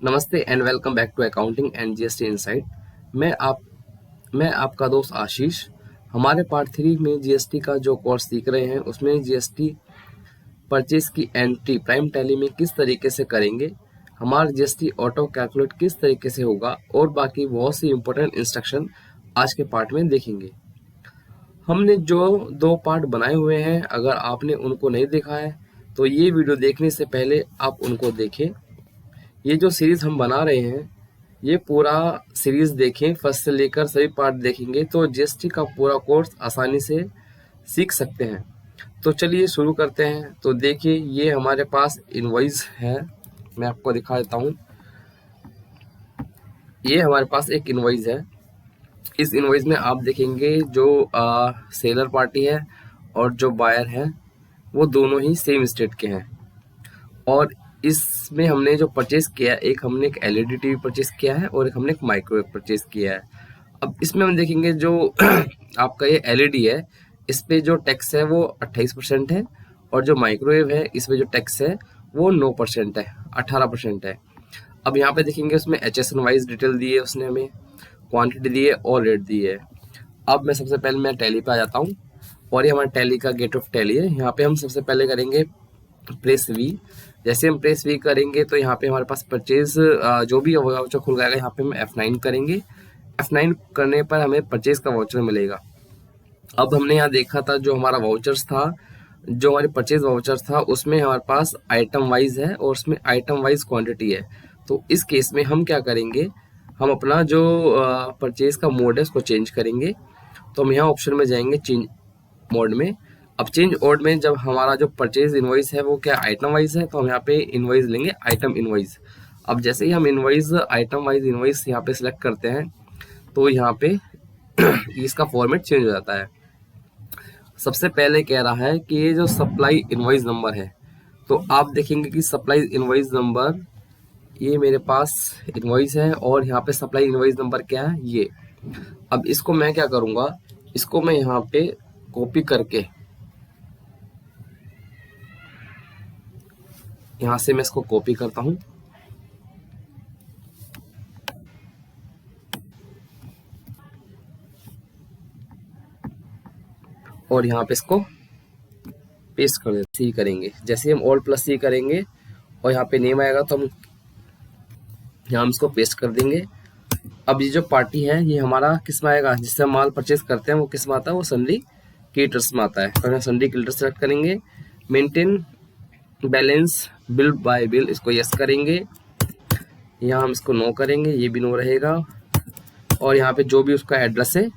नमस्ते and welcome back to accounting and GST insight. मैं आप मैं आपका दोस्त आशीष। हमारे पार्ट 3 में जीएसटी का जो कोर्स सीख रहे हैं उसमें जीएसटी परचेज की एंट्री प्राइम टैली में किस तरीके से करेंगे, हमारा जीएसटी ऑटो कैलकुलेट किस तरीके से होगा और बाकी बहुत सी इंपॉर्टेंट इंस्ट्रक्शन आज के पार्ट में देखेंगे। हमने जो 2 पार्ट बनाए हुए हैं, अगर आपने उनको नहीं देखा है तो ये वीडियो देखने से पहले आप उनको देखें। ये जो सीरीज हम बना रहे हैं ये पूरा सीरीज देखें, फर्स्ट से लेकर सभी पार्ट देखेंगे तो जीएसटी का पूरा कोर्स आसानी से सीख सकते हैं। तो चलिए शुरू करते हैं। तो देखिए ये हमारे पास इनवॉइस है, मैं आपको दिखा देता हूँ। ये हमारे पास एक इनवॉइस है। इस इनवॉइस में आप देखेंगे जो सेलर पार्टी है और जो बायर है वो दोनों ही सेम स्टेट के हैं। और इसमें हमने जो परचेज किया है, एक हमने एक एलईडी टीवी परचेज किया है और एक हमने एक माइक्रोवेव परचेज किया है। अब इसमें हम देखेंगे जो आपका ये एलईडी है इस पे जो टैक्स है वो 28% है और जो माइक्रोवेव है इस पे जो टैक्स है वो 9% है, 18% है। अब यहाँ पे देखेंगे उसमें एचएसएन वाइज डिटेल दी है उसने हमें, क्वांटिटी दी है और रेट दी है। अब मैं सबसे पहले मैं टैली पे आ जाता हूँ और ये हमारा टैली का गेट ऑफ टैली है। यहाँ पे हम सबसे पहले करेंगे प्रेस वी। जैसे हम प्रेस वी करेंगे तो यहाँ पे हमारे पास परचेज जो भी वाउचर खुल जाएगा, यहाँ पे हम F9 करेंगे। F9 करने पर हमें परचेज का वाउचर मिलेगा। अब हमने यहाँ देखा था जो हमारा वाउचर्स था, जो हमारे परचेज वाउचर्स था उसमें हमारे पास आइटम वाइज है और उसमें आइटम वाइज क्वांटिटी है। तो इस केस में हम क्या करेंगे, हम अपना जो परचेज का मोड है उसको चेंज करेंगे। तो हम यहाँ ऑप्शन में जाएंगे चेंज मोड में। अब चेंज मोड में जब हमारा जो परचेज इनवॉइस है वो क्या आइटम वाइज है तो हम यहाँ पे इनवॉइस लेंगे आइटम इनवॉइस। अब जैसे ही हम इनवॉइस आइटम वाइज इनवॉइस यहाँ पे सिलेक्ट करते हैं तो यहाँ पे इसका फॉर्मेट चेंज हो जाता है। सबसे पहले कह रहा है कि ये जो सप्लाई इनवॉइस नंबर है, तो आप देखेंगे कि सप्लाई इनवॉइस नंबर ये मेरे पास इनवॉइस है और यहाँ पे सप्लाई इनवॉइस नंबर क्या है ये। अब इसको मैं क्या करूँगा, इसको मैं यहाँ पे कॉपी करके यहाँ से मैं इसको कॉपी करता हूँ और यहाँ पे इसको पेस्ट कर देते सी करेंगे। जैसे हम ऑल प्लस सी करेंगे और यहाँ पे नेम आएगा तो हम यहाँ इसको पेस्ट कर देंगे। अब ये जो पार्टी है ये हमारा किस में आएगा, जिससे हम माल परचेज करते हैं वो किस में आता है, वो सन्डी क्रेडिटर्स में आता है। तो हम सन्डी क्रेडिटर्स सेलेक्ट करेंगे। Maintain balance bill bye bill इसको यस करेंगे। यहाँ हम इसको नो करेंगे, ये भी नो रहेगा। और यहाँ पे जो भी उसका एड्रेस है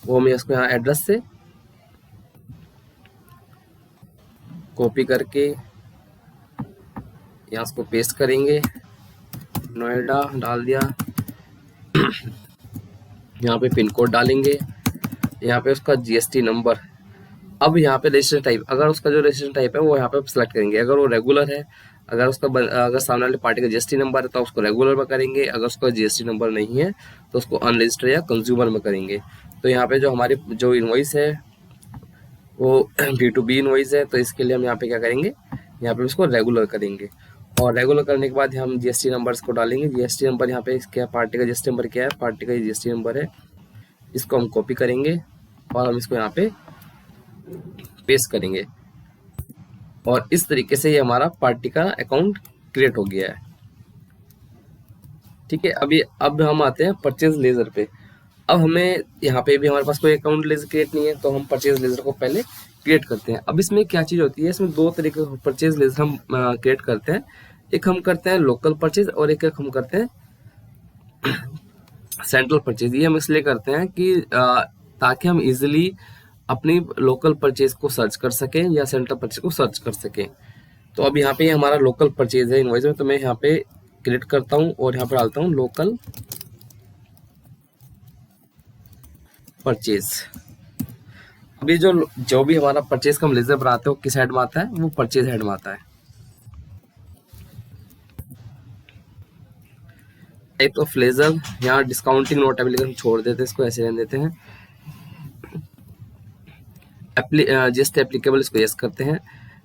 वो हम इसको यहाँ एड्रेस से कॉपी करके यहाँ इसको पेस्ट करेंगे। नोएडा डाल दिया। यहाँ पे पिन कोड डालेंगे, यहाँ पे उसका जीएसटी नंबर। अब यहाँ पे रजिस्ट्रेशन टाइप, अगर उसका जो रजिस्ट्रेशन टाइप है वो यहाँ पे सिलेक्ट करेंगे। अगर वो रेगुलर है, अगर उसका अगर सामने वाले पार्टी का जीएसटी नंबर है तो उसको रेगुलर में करेंगे। अगर उसका जीएसटी नंबर नहीं है तो उसको अनरजिस्टर्ड या कंज्यूमर में करेंगे। तो यहाँ पे जो हमारी जो इनवॉइस है वो B2B इनवॉइस है, तो इसके लिए हम यहाँ पे क्या करेंगे, यहाँ पे उसको रेगुलर करेंगे। और रेगुलर करने के बाद हम जीएसटी नंबर्स को डालेंगे। जीएसटी नंबर यहाँ पे क्या, पार्टी का जीएसटी नंबर क्या है, पार्टी का जीएसटी नंबर है। इसको हम कॉपी करेंगे और हम इसको यहाँ पे पेस्ट करेंगे और इस तरीके से ये हमारा पार्टी का अकाउंट क्रिएट हो गया है। ठीक है, अब हम आते हैं परचेज लेजर पे। अब हमें यहाँ पे भी हमारे पास कोई अकाउंट लेजर क्रिएट नहीं है तो हम परचेज लेजर को पहले क्रिएट करते हैं। अब इसमें क्या चीज़ होती है, इसमें 2 तरीके का परचेज लेजर हम क्रिएट करते हैं। एक हम करते हैं लोकल परचेज और एक हम करते हैं सेंट्रल परचेज। ये हम इसलिए करते हैं कि ताकि हम इजीली अपनी लोकल परचेज को सर्च कर सकें या सेंट्रल परचेज को सर्च कर सकें। तो अब यहाँ पे हमारा लोकल परचेज है इनवॉइस में, तो मैं यहाँ पे क्लिक करता हूँ और यहाँ पे डालता हूँ लोकल परचेज। अभी जो भी हमारा परचेज का हम लेजर बनाते हैं वो किस हेड में आता है, वो परचेज हेड में आता है। टाइप ऑफ लेजर, यहाँ डिस्काउंटिंग नोट एप्लीकेशन हम छोड़ देते हैं, इसको ऐसे रहने देते हैं। जीएसटी एप्लीकेबल इसको यस करते हैं।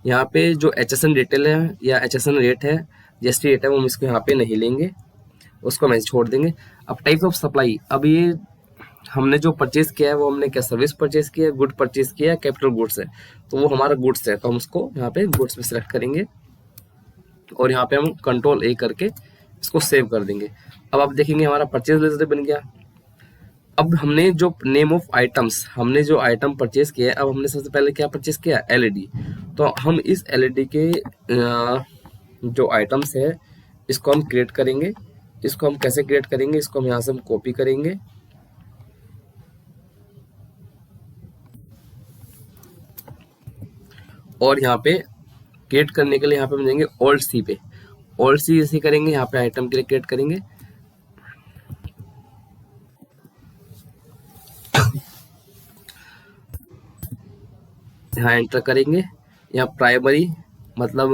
यहाँ पे जो एचएसएन डिटेल है या एचएसएन रेट है, जीएसटी रेट है, वो हम इसको यहाँ पे नहीं लेंगे। उसको हम ऐसे छोड़ देंगे। अब टाइप ऑफ सप्लाई, अब ये हमने जो परचेज किया है वो हमने क्या सर्विस परचेज किया है, गुड परचेज किया है, कैपिटल गुड्स है, तो वो हमारा गुड्स है, तो हम उसको यहाँ पे गुड्स पे सिलेक्ट करेंगे और यहाँ पे हम कंट्रोल ए करके इसको सेव कर देंगे। अब आप देखेंगे हमारा परचेज लिस्ट बन गया। अब हमने जो नेम ऑफ आइटम्स, हमने जो आइटम परचेज किया है, अब हमने सबसे पहले क्या परचेज किया, एलईडी। तो हम इस एलईडी के जो आइटम्स है इसको हम क्रिएट करेंगे। इसको हम कैसे क्रिएट करेंगे, इसको हम यहाँ से हम कॉपी करेंगे और यहाँ पे क्रिएट करने के लिए यहाँ पे हम जाएंगे ऑल्ट सी पे, ऑल्ट सी जैसे करेंगे यहाँ पे आइटम के लिए क्रिएट करेंगे। यहाँ एंटर करेंगे, यहाँ प्राइमरी मतलब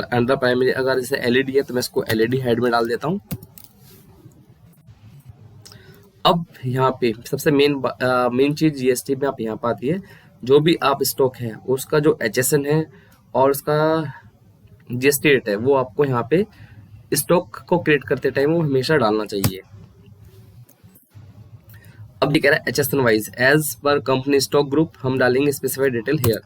अंडर प्राइमरी अगर जैसे एलईडी है तो मैं इसको एलईडी हेड में डाल देता हूँ। अब यहाँ पे सबसे मेन चीज जीएसटी में आप यहाँ पे आती है, जो भी आप स्टॉक है उसका जो एचएसएन है और उसका जीएसटी रेट है वो आपको यहाँ पे स्टॉक को क्रिएट करते टाइम वो हमेशा डालना चाहिए। अब ये कह रहा है HSN wise as per company stock group, हम डालेंगे स्पेसिफाइड डिटेल हेयर।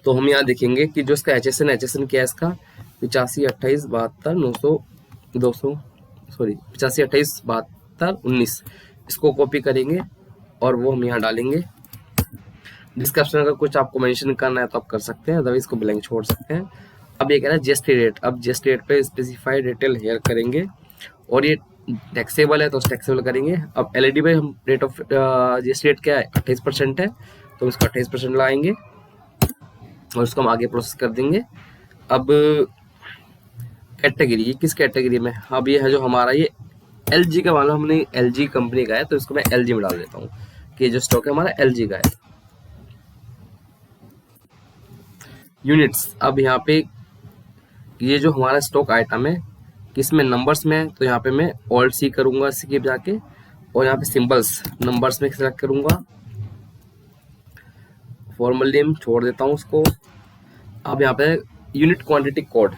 तो हम यहाँ देखेंगे कि जो इसका एचएसएन क्या है, इसका 85287219, इसको कॉपी करेंगे और वो हम यहाँ डालेंगे। डिस्क्रिप्शन अगर कुछ आपको मेंशन करना है तो आप कर सकते हैं, अदरवाइज को ब्लैंक छोड़ सकते हैं। अब ये कह रहा है जीएसटी रेट, अब जीएसटी रेट पे स्पेसिफाइड डिटेल हेयर करेंगे और ये टैक्सेबल है तो टैक्सेबल करेंगे। अब एलईडी पे हम रेट ऑफ जीएसटी रेट क्या है 28% है, तो इसको 28% लगाएंगे और उसको हम आगे प्रोसेस कर देंगे। अब कैटेगरी, ये किस कैटेगरी में, अब ये है जो हमारा ये एलजी का वाला, हमने एलजी कंपनी का है तो इसको मैं एलजी में डाल देता हूँ कि जो स्टॉक है हमारा एलजी का है। यूनिट्स, अब यहाँ पे ये जो हमारा स्टॉक आइटम है किसमें नंबर्स में है, तो यहाँ पे मैं ऑल्ट सी करूंगा स्किप जाके और यहाँ पे सिंबल्स नंबर्स में सेलेक्ट करूंगा, फॉर्मल नेम छोड़ देता हूँ उसको। अब यहाँ पे यूनिट क्वांटिटी कोड,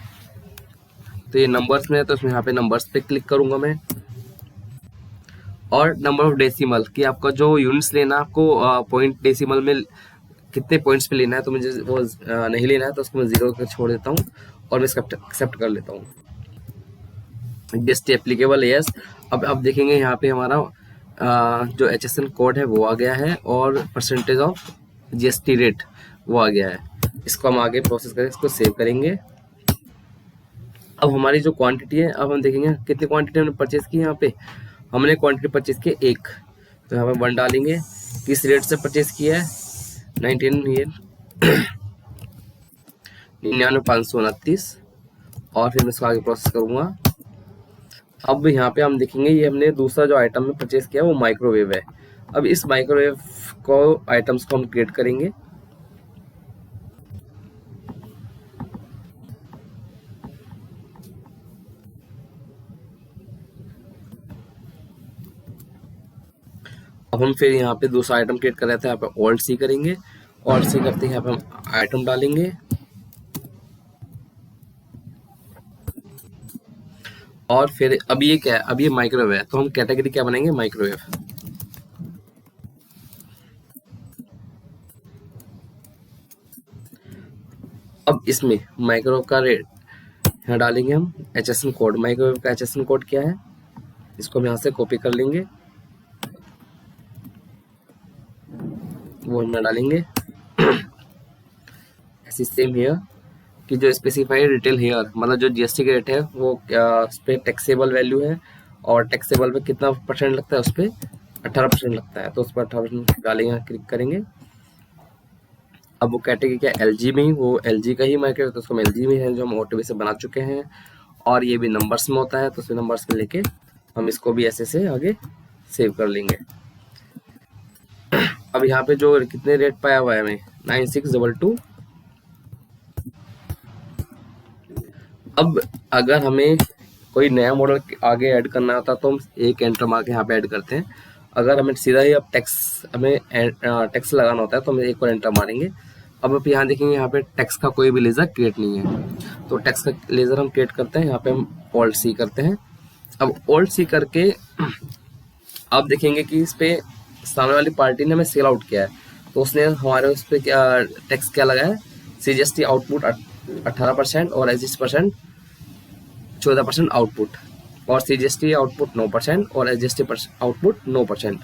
तो ये नंबर्स में है तो इसमें यहाँ पे नंबर्स पे क्लिक करूंगा मैं और नंबर ऑफ डेसिमल कि आपका जो यूनिट्स लेना आपको पॉइंट डेसिमल में कितने पॉइंट्स पे लेना है, तो मुझे वो नहीं लेना है तो उसको मैं 0 कर छोड़ देता हूँ और मैं इसका एक्सेप्ट कर लेता हूँ। GST applicable yes. अब आप देखेंगे यहाँ पे हमारा जो एचएसएन कोड है वो आ गया है और परसेंटेज ऑफ जीएसटी रेट वो आ गया है। इसको हम आगे प्रोसेस करें, इसको सेव करेंगे। अब हमारी जो क्वांटिटी है, अब हम देखेंगे कितनी क्वांटिटी हमने परचेज की। यहाँ पे हमने क्वांटिटी परचेज की 1, तो यहाँ पे 1 डालेंगे। किस रेट से परचेज किया है 99,529 और फिर मैं इसको आगे प्रोसेस करूंगा। अब यहाँ पे हम देखेंगे ये हमने दूसरा जो आइटम में परचेज किया वो माइक्रोवेव है। अब इस माइक्रोवेव को आइटम्स को हम क्रिएट करेंगे। अब हम फिर यहाँ पे दूसरा आइटम क्रिएट कर रहे थे, यहाँ पे ऑल्ट सी करेंगे, ऑल्ट सी करते हैं यहाँ पे हम आइटम डालेंगे और फिर अब ये क्या है, अब ये माइक्रोवेव है तो हम कैटेगरी क्या बनाएंगे माइक्रोवेव। अब इसमें माइक्रोवेव का रेट यहाँ डालेंगे हम एचएसएन कोड, माइक्रोवेव का एचएसएन कोड क्या है इसको हम यहाँ से कॉपी कर लेंगे, वो हम डालेंगे। ऐसी सेम हियर कि जो स्पेसिफाइड रिटेल हेयर मतलब जो जीएसटी का रेट है वो उस पर टैक्सेबल वैल्यू है और टैक्सेबल पे कितना परसेंट लगता है, उस पर 18% लगता है, तो उस पर 18% डालेंगे, क्लिक करेंगे। अब वो कैटेगरी क्या एलजी में ही, वो एलजी का ही मार्केट है तो उसको हम एलजी में है जो हम ऑटोबे से बना चुके हैं और ये भी नंबर्स में होता है तो उसमें नंबर्स में लेके हम इसको भी ऐसे से आगे सेव कर लेंगे। अब यहाँ पे जो कितने रेट पाया हुआ है हमें 9622। अब अगर हमें कोई नया मॉडल आगे ऐड करना होता तो हम एक एंटर मार के यहाँ पे ऐड करते हैं। अगर हमें सीधा ही अब टैक्स हमें टैक्स लगाना होता है तो हम एक और एंटर मारेंगे अब आप यहाँ देखेंगे, यहाँ पे टेक्स्ट का कोई भी लेजर क्रिएट नहीं है, तो टेक्स्ट का लेजर हम क्रिएट करते हैं। यहाँ पे हम ऑल्ट सी करते हैं। अब ऑल्ट सी करके आप देखेंगे कि इस पे सामने वाली पार्टी ने हमें सेल आउट किया है, तो उसने हमारे उस पर क्या टेक्स्ट क्या लगाया है, CGST आउटपुट 18% और SGST% 14% आउटपुट, और CGST आउटपुट 9% और SGST आउटपुट 9%।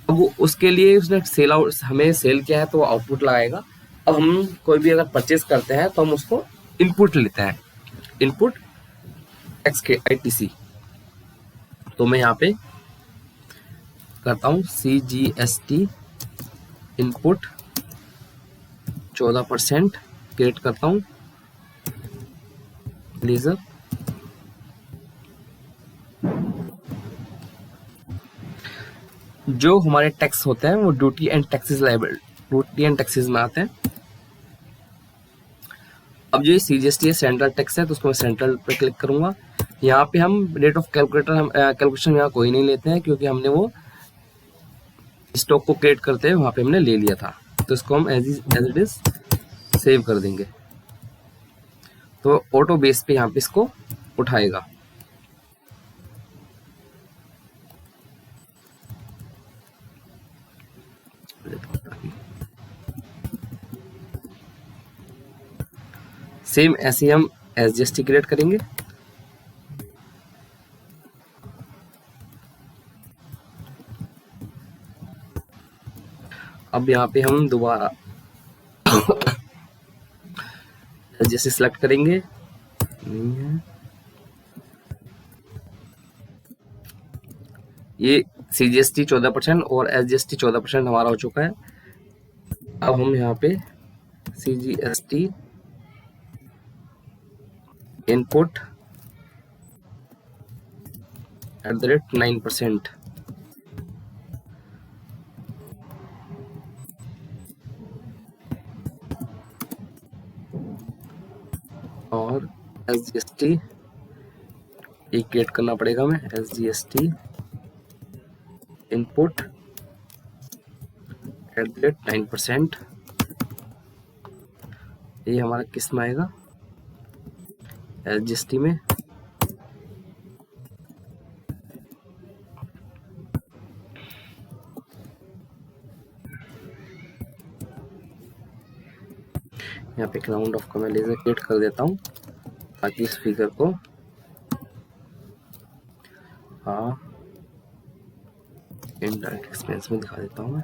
अब वो उसके लिए उसने सेल आउट हमें सेल किया है तो आउटपुट लगाएगा। अब हम कोई भी अगर परचेज करते हैं तो हम उसको इनपुट लेते हैं, इनपुट XKITC। तो मैं यहाँ पे करता हूँ CGST इनपुट 14% क्रिएट करता हूँ लेजर। जो हमारे टैक्स होते हैं वो ड्यूटी एंड टैक्सेस में आते हैं। अब जो ये CGST है सेंट्रल टैक्स है, तो उसको मैं सेंट्रल पे क्लिक करूंगा। यहाँ पे हम रेट ऑफ कैलकुलेशन यहाँ कोई नहीं लेते हैं, क्योंकि हमने वो स्टॉक को क्रिएट करते हैं वहां पे हमने ले लिया था, तो इसको हम एज इट इज सेव कर देंगे। तो ऑटो बेस पे यहाँ पे इसको उठाएगा। सेम ऐसे ही हम SGST क्रिएट करेंगे। अब यहाँ पे हम दोबारा SGST सिलेक्ट करेंगे, नहीं है ये CGST 14% और SGST 14% हमारा हो चुका है। अब हम यहाँ पे CGST इनपुट @9% और SGST एक क्रिएट करना पड़ेगा हमें, SGST इनपुट @9%। ये हमारा किस में आएगा, SGST में। यहाँ पे राउंड ऑफ का मैं लेजर क्रिएट कर देता हूँ ताकि इस फिगर को इनडायरेक्ट एक्सपेंस में दिखा देता हूँ मैं।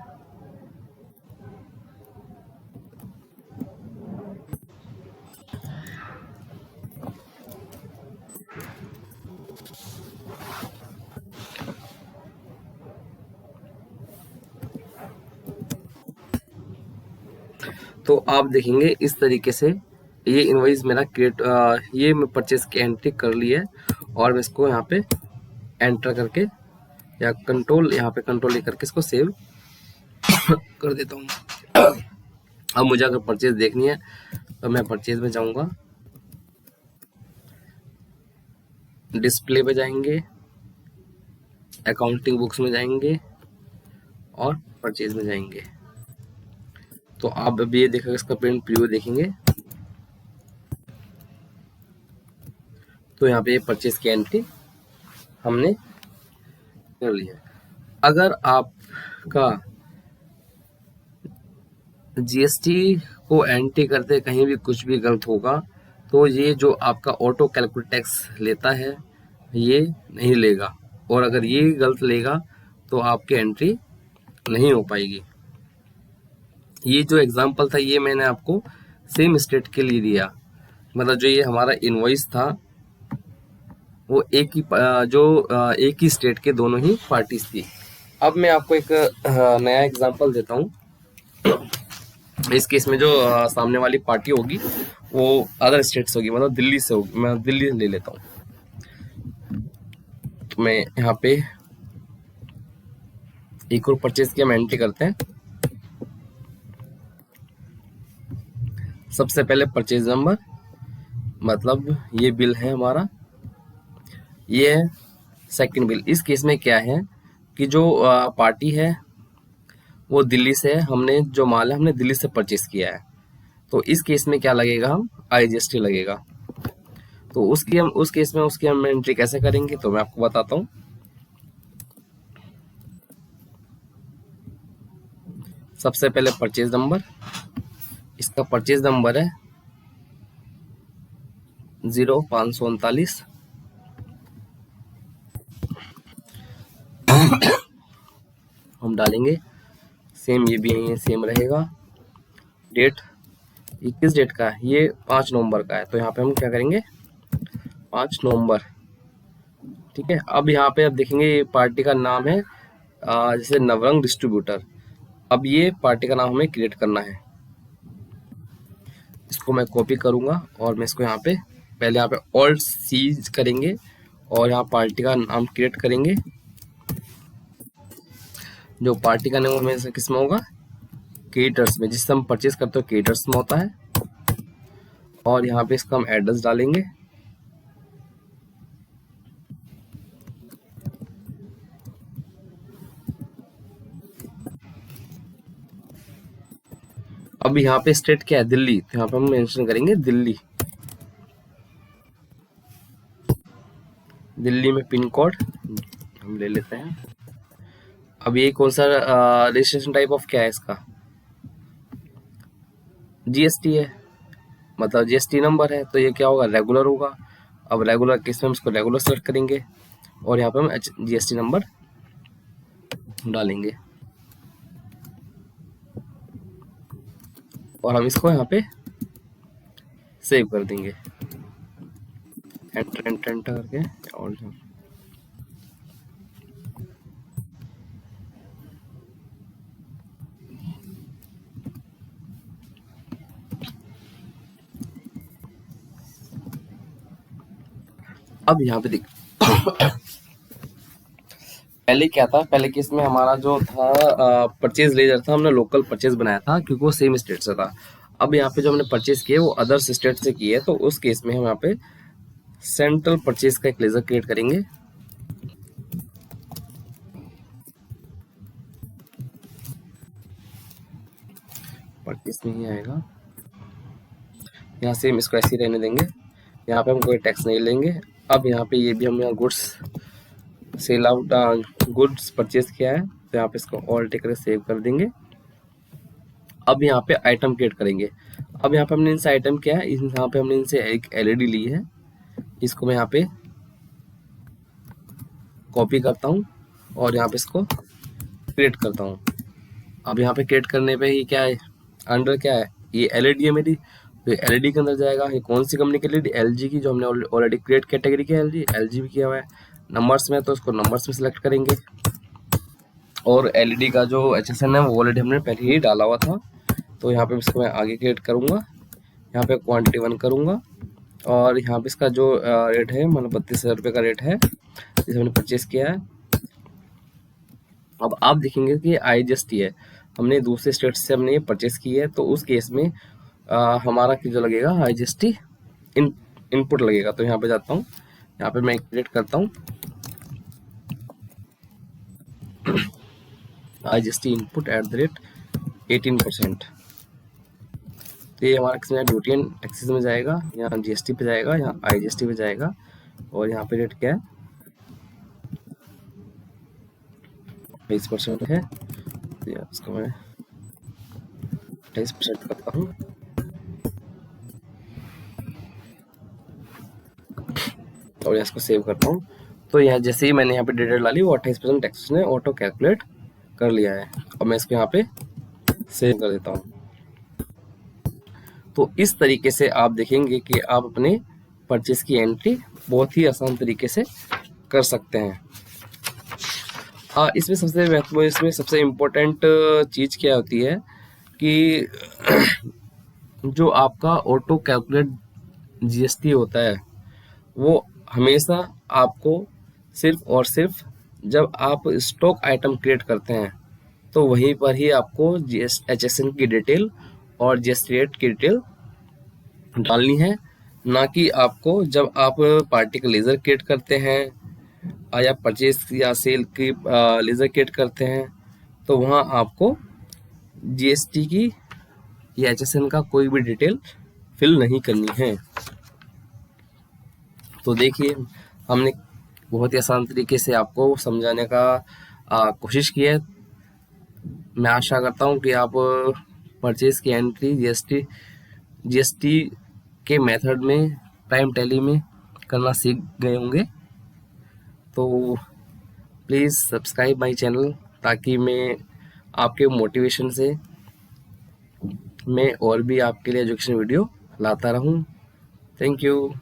तो आप देखेंगे इस तरीके से ये इनवॉइस मेरा क्रिएट, ये मैं परचेज की एंट्री कर ली है, और मैं इसको यहाँ पे एंटर करके या कंट्रोल यहाँ पे कंट्रोल ले करके इसको सेव कर देता हूँ। अब मुझे अगर परचेज देखनी है तो मैं परचेज में जाऊंगा, डिस्प्ले पे जाएंगे, अकाउंटिंग बुक्स में जाएंगे और परचेज में जाएंगे। तो आप अभी ये देखा इसका प्रिंट प्रीव्यू देखेंगे तो यहाँ पे ये परचेज की एंट्री हमने कर ली है। अगर आपका GST को एंट्री करते कहीं भी कुछ भी गलत होगा तो ये जो आपका ऑटो कैलकुलेट टैक्स लेता है ये नहीं लेगा, और अगर ये गलत लेगा तो आपकी एंट्री नहीं हो पाएगी। ये जो एग्जांपल था ये मैंने आपको सेम स्टेट के लिए दिया, मतलब जो ये हमारा इनवॉइस था वो एक ही स्टेट के दोनों ही पार्टीज थी। अब मैं आपको एक नया एग्जांपल देता हूँ। इस केस में जो सामने वाली पार्टी होगी वो अदर स्टेट से होगी, मतलब दिल्ली से होगी। मैं दिल्ली ले लेता हूँ। तो मैं यहाँ पे एक और परचेज की हम एंट्री करते हैं। सबसे पहले परचेज नंबर, मतलब ये बिल है हमारा, ये है सेकंड बिल। इस केस में क्या है कि जो पार्टी है वो दिल्ली से है, हमने जो माल है हमने दिल्ली से परचेज किया है। तो इस केस में क्या लगेगा, हम IGST लगेगा। तो उस केस में उसकी हम एंट्री कैसे करेंगे, तो मैं आपको बताता हूँ। सबसे पहले परचेज नंबर, इसका परचेज नंबर है 0539। हम डालेंगे, सेम ये भी यही सेम रहेगा। डेट, ये किस डेट का है, ये 5 नवंबर का है, तो यहाँ पे हम क्या करेंगे, 5 नवंबर। ठीक है, अब यहाँ पे आप देखेंगे ये पार्टी का नाम है जैसे नवरंग डिस्ट्रीब्यूटर। अब ये पार्टी का नाम हमें क्रिएट करना है। इसको मैं कॉपी करूंगा और मैं इसको यहाँ पे पहले यहाँ पे ऑल्ट सीज करेंगे और यहाँ पार्टी का नाम क्रिएट करेंगे। जो पार्टी का नाम हमें किस में होगा, क्रिएटर्स में, जिससे हम परचेज करते हो क्रिएटर्स में होता है। और यहाँ पे इसका हम एड्रेस डालेंगे। अब यहाँ पे स्टेट क्या है, दिल्ली, तो यहाँ पे हम मेंशन करेंगे दिल्ली। दिल्ली में पिन कोड हम ले लेते हैं। अब ये कौन सा रजिस्ट्रेशन टाइप ऑफ क्या है इसका, GST है, मतलब GST नंबर है, तो ये क्या होगा, रेगुलर होगा। अब रेगुलर केस में हम इसको रेगुलर सेलेक्ट करेंगे और यहाँ पे हम GST नंबर डालेंगे और हम इसको यहाँ पे सेव कर देंगे, एंटर एंटर एंटर करके। और अब यहाँ पे देख पहले क्या था, पहले केस में हमारा जो था परचेज लेजर था, हमने लोकल परचेज बनाया था क्योंकि वो सेम स्टेट से था। अब यहाँ पे जो हमने परचेज किए वो अदर्स स्टेट से किए, तो उस केस में हम यहाँ पे सेंट्रल परचेज का एक लेजर क्रिएट करेंगे। परचेज नहीं आएगा, यहाँ से हम इसको ऐसे ही रहने देंगे। यहाँ पे हम कोई टैक्स नहीं लेंगे। अब यहाँ पे ये भी हम यहाँ goods sell out goods purchase किया है, तो यहाँ पे इसको ऑल टेकर सेव कर देंगे। अब यहाँ पे आइटम क्रिएट करेंगे। अब यहाँ पे हमने इनसे आइटम क्या है, यहाँ पे हमने इनसे एक LED ली है, इसको मैं यहाँ पे कॉपी करता हूँ और यहाँ पे इसको क्रिएट करता हूँ। अब यहाँ पे क्रिएट करने पे ही क्या है, अंडर क्या है, ये LED है मेरी, तो LED के अंदर जाएगा। ये कौन सी कंपनी की LED, LG की, जो हमने ऑलरेडी क्रिएट कैटेगरी की LG भी किया हुआ है। नंबर्स में तो उसको नंबर्स में सिलेक्ट करेंगे और LED का जो HSN है वो ऑलरेडी हमने पहले ही डाला हुआ था, तो यहाँ पे इसको मैं आगे क्रिएट करूँगा। यहाँ पे क्वांटिटी 1 करूँगा और यहाँ पे इसका जो रेट है, मतलब 32,000 रुपये का रेट है जिसे हमने परचेस किया है। अब आप देखेंगे कि IGST है, हमने दूसरे स्टेट से हमने ये परचेस की है, तो उस केस में हमारा जो लगेगा IGST इनपुट लगेगा। तो यहाँ पे जाता हूँ, यहाँ पे मैं क्रिएट करता हूँ IGST इनपुट @18%। तो ये हमारा किसमें ड्यूटी एंड टैक्सेस में जाएगा, यहाँ GST पे जाएगा, यहाँ IGST पे जाएगा और यहाँ पे रेट क्या है, 20% है। तो इसको मैं 28% करता हूँ और इसको सेव करता हूँ। तो यहाँ जैसे ही मैंने यहाँ पे डेटा डाली वो 28% टैक्स ने ऑटो कैलकुलेट कर लिया है और मैं इसको यहाँ पे सेव कर देता हूँ। तो इस तरीके से आप देखेंगे कि आप अपने परचेस की एंट्री बहुत ही आसान तरीके से कर सकते हैं। इसमें सबसे महत्वपूर्ण, इसमें सबसे इम्पोर्टेंट चीज़ क्या होती है कि जो आपका ऑटो कैलकुलेट GST होता है वो हमेशा आपको सिर्फ और सिर्फ जब आप स्टॉक आइटम क्रिएट करते हैं तो वहीं पर ही आपको HSN की डिटेल और GST रेट की डिटेल डालनी है, ना कि आपको जब आप पार्टी का लेजर क्रिएट करते हैं या परचेज या सेल की लेजर क्रिएट करते हैं तो वहाँ आपको GST की या HSN का कोई भी डिटेल फिल नहीं करनी है। तो देखिए, हमने बहुत ही आसान तरीके से आपको समझाने का कोशिश की है। मैं आशा करता हूँ कि आप परचेज की एंट्री जीएसटी के मेथड में प्राइम टैली में करना सीख गए होंगे। तो प्लीज़ सब्सक्राइब माय चैनल, ताकि मैं आपके मोटिवेशन से मैं और भी आपके लिए एजुकेशन वीडियो लाता रहूं। Thank you.